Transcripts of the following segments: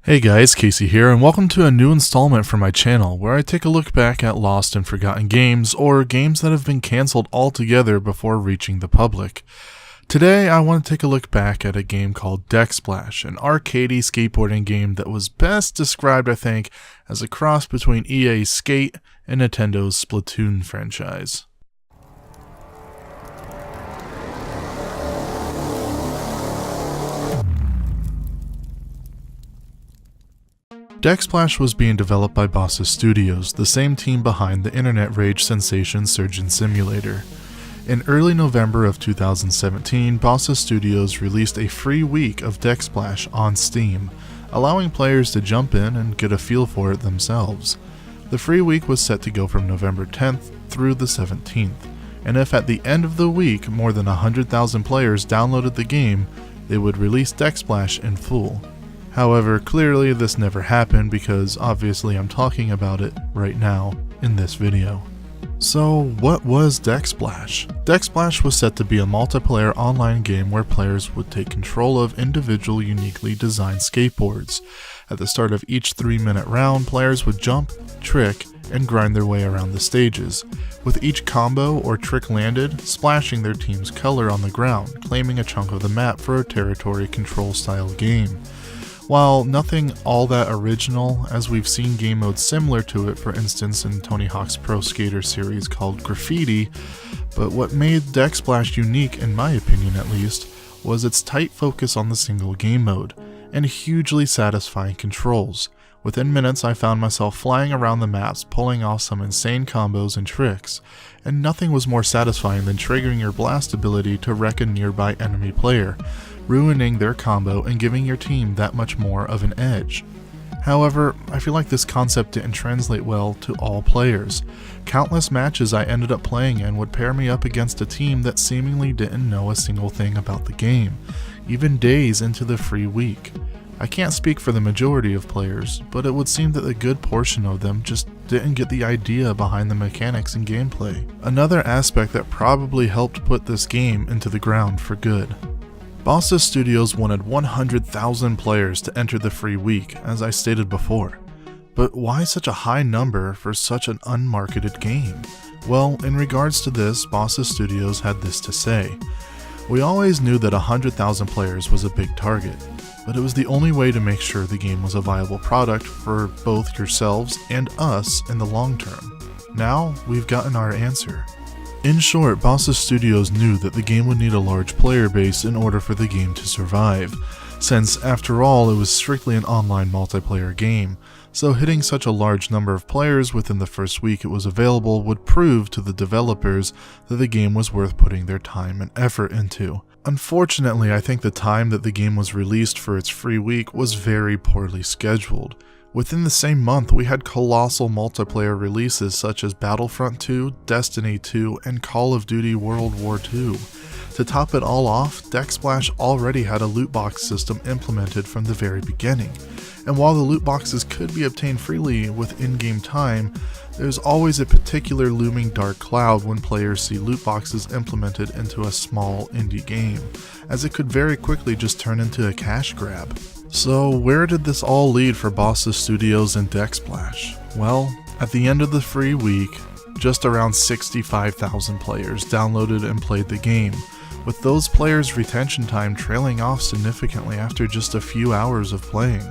Hey guys, Casey here, and welcome to a new installment for my channel where I take a look back at lost and forgotten games or games that have been cancelled altogether before reaching the public. Today I want to take a look back at a game called DeckSplash, an arcadey skateboarding game that was best described, I think, as a cross between EA's Skate and Nintendo's Splatoon franchise. DeckSplash was being developed by Bossa Studios, the same team behind the internet rage sensation Surgeon Simulator. In early November of 2017, Bossa Studios released a free week of DeckSplash on Steam, allowing players to jump in and get a feel for it themselves. The free week was set to go from November 10th through the 17th, and if at the end of the week more than 100,000 players downloaded the game, they would release DeckSplash in full. However, clearly this never happened because obviously I'm talking about it right now in this video. So what was DeckSplash? DeckSplash was set to be a multiplayer online game where players would take control of individual uniquely designed skateboards. At the start of each 3-minute round, players would jump, trick, and grind their way around the stages, with each combo or trick landed, splashing their team's color on the ground, claiming a chunk of the map for a territory control style game. While nothing all that original, as we've seen game modes similar to it, for instance in Tony Hawk's Pro Skater series called Graffiti, but what made DeckSplash unique, in my opinion at least, was its tight focus on the single game mode, and hugely satisfying controls. Within minutes I found myself flying around the maps, pulling off some insane combos and tricks, and nothing was more satisfying than triggering your blast ability to wreck a nearby enemy player, ruining their combo and giving your team that much more of an edge. However, I feel like this concept didn't translate well to all players. Countless matches I ended up playing in would pair me up against a team that seemingly didn't know a single thing about the game, even days into the free week. I can't speak for the majority of players, but it would seem that a good portion of them just didn't get the idea behind the mechanics and gameplay. Another aspect that probably helped put this game into the ground for good. Bossa Studios wanted 100,000 players to enter the free week, as I stated before. But why such a high number for such an unmarketed game? Well, in regards to this, Bossa Studios had this to say. We always knew that 100,000 players was a big target, but it was the only way to make sure the game was a viable product for both yourselves and us in the long term. Now, we've gotten our answer. In short, Bossa Studios knew that the game would need a large player base in order for the game to survive, since after all it was strictly an online multiplayer game, so hitting such a large number of players within the first week it was available would prove to the developers that the game was worth putting their time and effort into. Unfortunately, I think the time that the game was released for its free week was very poorly scheduled. Within the same month, we had colossal multiplayer releases such as Battlefront 2, Destiny 2, and Call of Duty World War II. To top it all off, DeckSplash already had a loot box system implemented from the very beginning, and while the loot boxes could be obtained freely with in-game time, there's always a particular looming dark cloud when players see loot boxes implemented into a small indie game, as it could very quickly just turn into a cash grab. So where did this all lead for Bossa Studios and DeckSplash? Well, at the end of the free week, just around 65,000 players downloaded and played the game, with those players' retention time trailing off significantly after just a few hours of playing.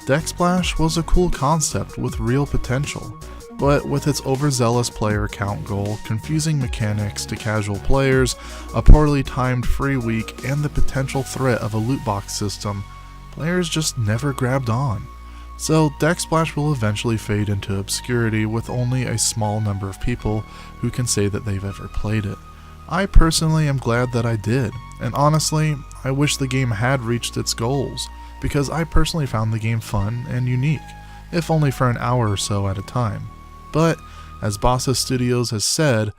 DeckSplash was a cool concept with real potential, but with its overzealous player count goal, confusing mechanics to casual players, a poorly timed free week, and the potential threat of a loot box system, players just never grabbed on. So DeckSplash will eventually fade into obscurity with only a small number of people who can say that they've ever played it. I personally am glad that I did, and honestly, I wish the game had reached its goals, because I personally found the game fun and unique, if only for an hour or so at a time. But, as Bossa Studios has said,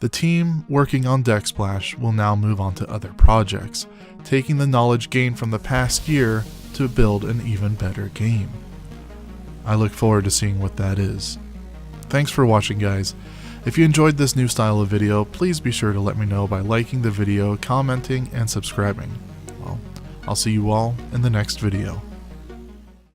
the team working on DeckSplash will now move on to other projects, taking the knowledge gained from the past year to build an even better game. I look forward to seeing what that is. Thanks for watching, guys. If you enjoyed this new style of video, please be sure to let me know by liking the video, commenting, and subscribing. Well, I'll see you all in the next video.